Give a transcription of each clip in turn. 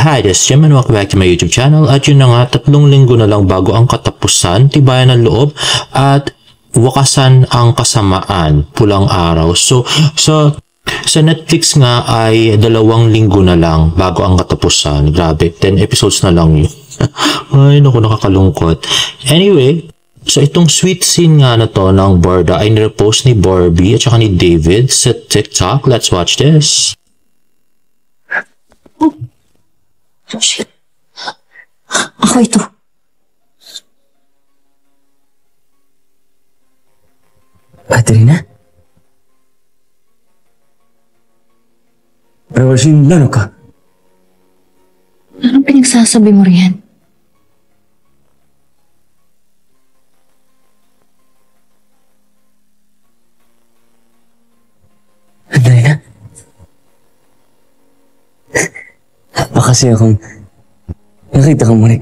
Hi, this is Jim and welcome back to my YouTube channel. At yun na nga, 3 linggo na lang bago ang katapusan, tibayan ng loob at wakasan ang kasamaan, pulang araw. So, sa Netflix nga ay 2 linggo na lang bago ang katapusan. Grabe, 10 episodes na lang yun. Ay, naku, nakakalungkot. Anyway, so itong sweet scene nga na to ng Borda ay nirepost ni Barbie at saka ni David sa TikTok. Let's watch this. Oh, shit. Ako ito. Katerina? Ayusin na ka? Anong pinagsasabi mo riyan? Katerina? Kasi akong nakita ka muli.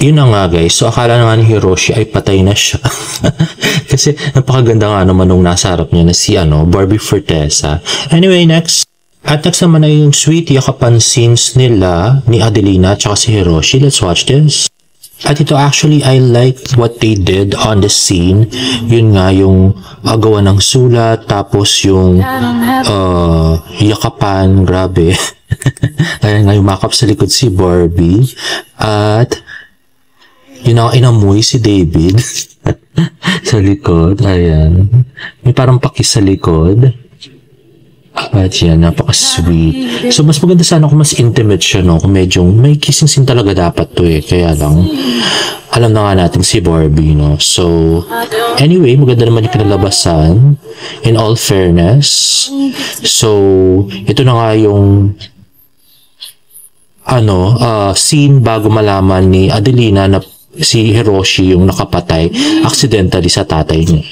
Yun na nga guys, so akala na nga ni Hiroshi ay patay na siya. Kasi napakaganda nga naman nung nasa harap niya na si Barbie Fortesa. Anyway, next. At next naman ay yung sweet yakapan scenes nila ni Adelina at saka si Hiroshi. Let's watch this. At ito actually, I like what they did on the scene. Yun nga, yung gawa ng sulat, tapos yung yakapan, grabe. Ayan nga, yung makeup sa likod si Barbie. At yun ang inamoy si David sa likod. Ayan. May parang pakis sa likod. At yan, napaka-sweet. So, mas maganda sana kung mas intimate siya, no? Kung medyo may kissing scene talaga dapat to eh. Kaya lang, alam na nga natin si Barbie, no? So, anyway, maganda naman yung pinalabasan. In all fairness. So, ito na nga yung scene bago malaman ni Adelina na si Hiroshi yung nakapatay accidentally sa tatay niya.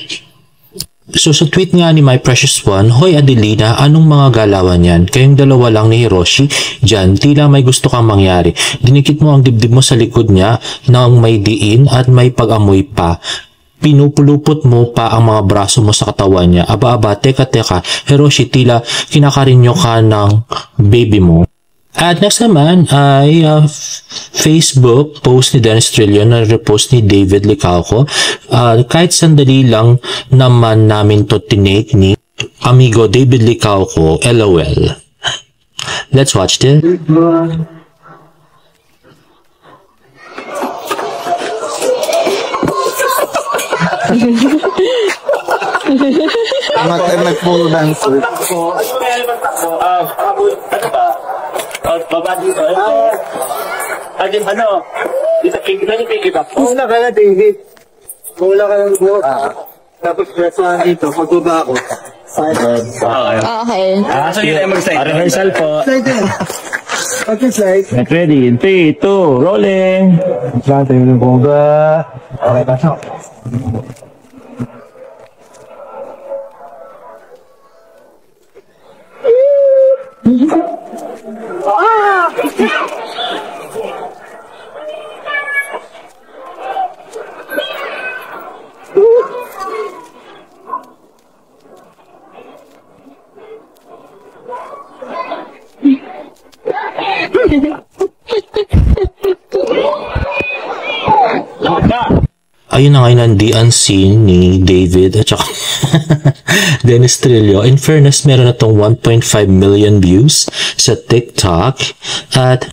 So, sa tweet nga ni My Precious One, "Hoy Adelina, anong mga galawan yan? Kayong dalawa lang ni Hiroshi dyan, tila may gusto kang mangyari. Dinikit mo ang dibdib mo sa likod niya nang may diin at may pag-amoy pa. Pinupulupot mo pa ang mga braso mo sa katawan niya. Aba, teka, Hiroshi, tila kinakarinyo ka ng baby mo." At next naman ay Facebook post ni Dennis Trillion na repost ni David Licauco. Kahit sandali lang naman namin to tinake ni amigo David Licauco, LOL. Let's watch this. Nag-puro dance. Baba dito. Agin dito pick up. Muna ka na, David. Muna ka ng boat. Tapos presa dito, magbaba ako. Okay. So yun ay mag-slide. Rehearsal po. Okay, slide. Get ready. 3, 2, rolling. Saan tayo ng bomba? Okay, pasok. Ayun na nga yung unseen ni David at saka Dennis Trillo. In fairness, meron na itong 1.5 million views sa TikTok. At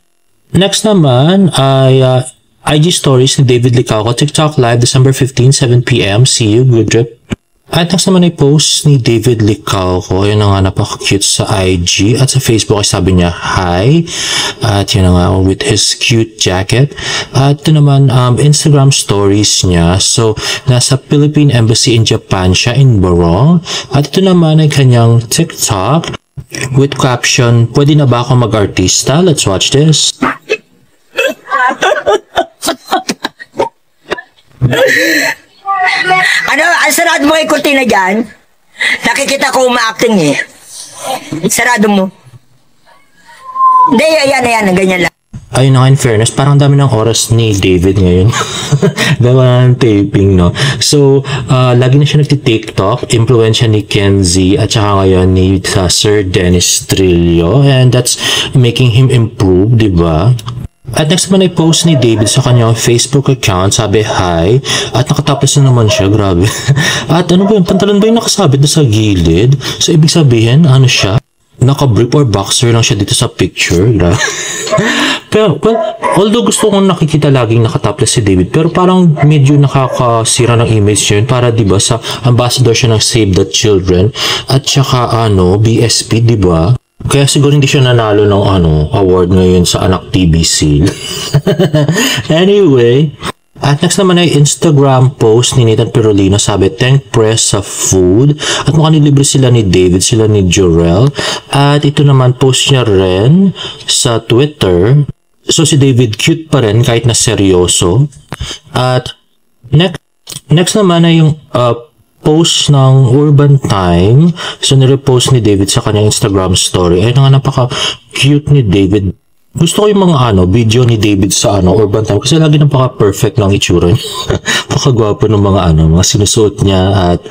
next naman ay IG stories ni David Licauco, TikTok live December 15, 7 p.m. See you, good trip. At next naman ay post ni David Licauco. Yun na nga, napaka-cute sa IG. At sa Facebook ay sabi niya, hi. At yun na nga, with his cute jacket. At ito naman, Instagram stories niya. So, nasa Philippine Embassy in Japan siya, in Borong. At ito naman ay kanyang TikTok with caption, "Pwede na ba ako mag-artista?" Let's watch this. Ang sarado mo yung kurtina dyan? Nakikita ko uma-acting eh. Sarado mo. Hindi, ayan, ganyan lang. Ayun na nga, in fairness, parang dami ng oras ni David ngayon. Dama ng taping, no? So, lagi na siya nagti-TikTok, influensya ni Kenzie, at saka ngayon ni Sir Dennis Trillo, and that's making him improve, di ba? At next naman ay post ni David sa kanyang Facebook account, sabi hi, at nakatapos na naman siya, grabe. At ano ba yung pantalon ba yung nakasabit na sa gilid? So, ibig sabihin, ano siya? Naka-brief or boxer lang siya dito sa picture. Pero, well, although gusto kong nakikita laging nakatopless si David, pero parang medyo nakakasira ng image yun para, diba, sa ambassador siya ng Save the Children at saka, BSP, diba? Kaya siguro hindi siya nanalo ng, award ngayon sa Anak TBC. Anyway, at next naman ay Instagram post ni Nathan Perolino, sabi, thank press sa food. At mukhang nilibre sila ni David, sila ni Jorel. At ito naman post niya rin sa Twitter. So si David cute pa rin kahit na seryoso. At next naman ay yung post ng Urban Time. So nirepost ni David sa kanyang Instagram story. Ay nga, napaka-cute ni David. Gusto ko yung mga video ni David sa Urban Time kasi lagi napaka-perfect ng itsura niya. Napakagwapo ng mga sinusuot niya at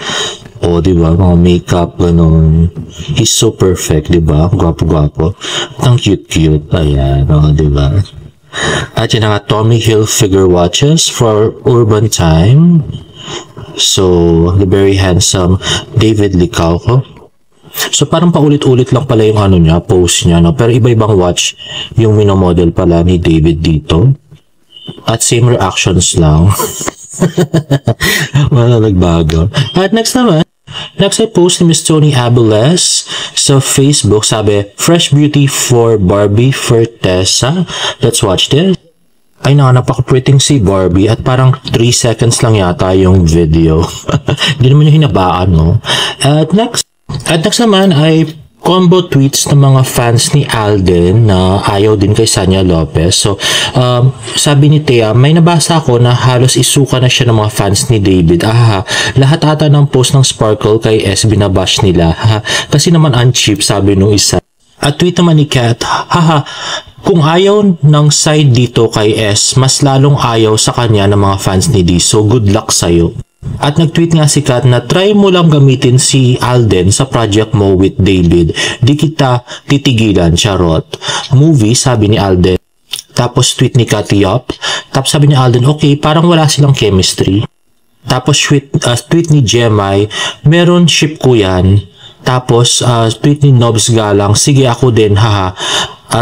diba, mga makeup, ganun. He's so perfect, diba? Gwapo-gwapo. At ang cute-cute. Ayan, diba? At yun nga, Tommy Hilfiger watches for Urban Time. So, the very handsome David Licauco. So, parang paulit-ulit lang pala yung niya, post niya, no? Pero iba-ibang watch yung minomodel pala ni David dito. At same reactions lang. Wala nagbago. At next ay post ni Miss Tony Abeles sa Facebook, sabi, fresh beauty for Barbie Fortesa. Let's watch this. Ay napaka-pretty si Barbie at parang 3 seconds lang yata yung video. Hindi naman yung hinabaan, no? At next naman ay combo tweets ng mga fans ni Alden na ayaw din kay Sanya Lopez. So, sabi ni Thea, may nabasa ako na halos isuka na siya ng mga fans ni David. Lahat ata ng post ng Sparkle kay S binabash nila. Kasi naman uncheap, sabi nung isa. At tweet naman ni Kat, kung ayaw ng side dito kay S, mas lalong ayaw sa kanya ng mga fans ni D. So, good luck sa'yo. At nag-tweet nga si Kat na try mo lang gamitin si Alden sa project mo with David. Di kita titigilan, charot. Movie, sabi ni Alden. Tapos tweet ni Kat, yup. Tapos sabi ni Alden, okay, parang wala silang chemistry. Tapos tweet ni Jemai, meron ship ko yan. Tapos tweet ni Nobs Galang, sige ako din, haha.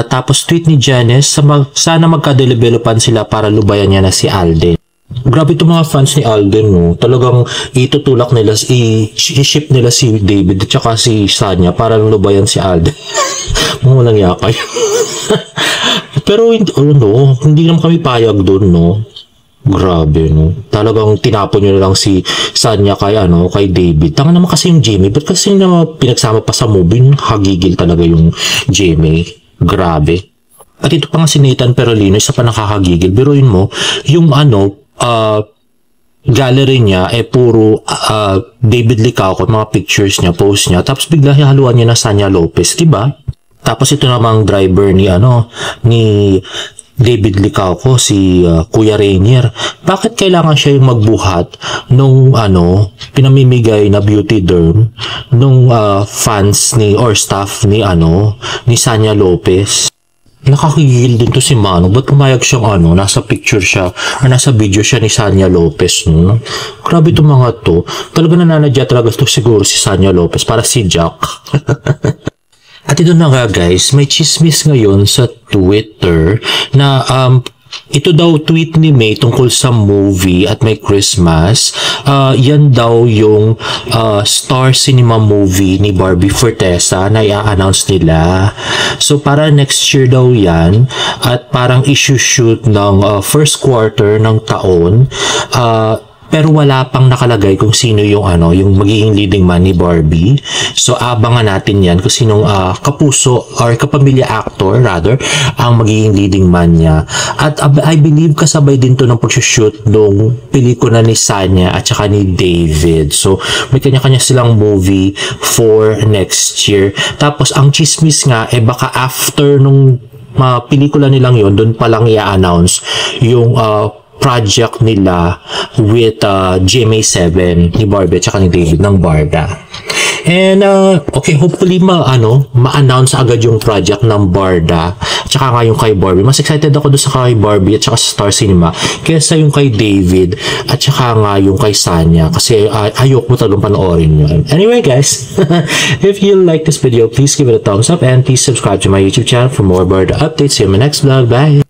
Tapos tweet ni Janice, sana magka-developan sila para lubayan niya na si Alden. Grabe itong mga fans ni Alden, no? Talagang itutulak nila, i-ship nila si David at saka si Sanya para lubayan si Alden. Mga walang yakay. Pero hindi naman kami payag doon, no? Grabe, no? Talagang tinapon nyo na lang si Sanya kay David. Tanga naman kasi yung Jamie. Ba't kasi pinagsama pa sa movie, hagigil talaga yung Jamie. Grabe. At ito pa nga si Nathan Perolino, isa pa nakakagigil. Biruin mo, yung gallery niya puro David Licauco, mga pictures niya, post niya. Tapos bigla haluan niya na Sanya Lopez, diba? Tapos ito namang driver ni David Licauco, si Kuya Rainier. Bakit kailangan siya yung magbuhat nung pinamimigay na beauty derm nung fans or staff ni Sanya Lopez? Nakakigil din to si Manong. Ba't pumayag siyang nasa picture siya or nasa video siya ni Sanya Lopez, no? Grabe itong mga to. Talaga nananadya talaga to siguro si Sanya Lopez para si Jack. At ito na nga guys, may chismis ngayon sa Twitter na ito daw tweet ni May tungkol sa movie at may Christmas. Yan daw yung Star Cinema movie ni Barbie Fortesa na i-announce nila. So para next year daw yan at parang issue-shoot ng first quarter ng taon. Pero wala pang nakalagay kung sino yung yung magiging leading man ni Barbie. So abangan natin yan kung sinong kapuso or kapamilya actor rather ang magiging leading man niya. At I believe kasabay din to ng pag-shoot nung pelikula ni Sanya at saka ni David. So may kanya-kanya silang movie for next year. Tapos ang chismis nga baka after nung pelikula nilang yon, doon pa lang i-announce yung project nila with GMA7 ni Barbie at saka ni David ng Barda. And okay, hopefully ma-announce agad yung project ng Barda at saka nga yung kay Barbie. Mas excited ako doon sa kay Barbie at saka sa Star Cinema kaysa yung kay David at saka nga yung kay Sanya kasi ayok mo talagang panoorin yun. Anyway guys, if you like this video, please give it a thumbs up and please subscribe to my YouTube channel for more Barda updates. See you in my next vlog. Bye!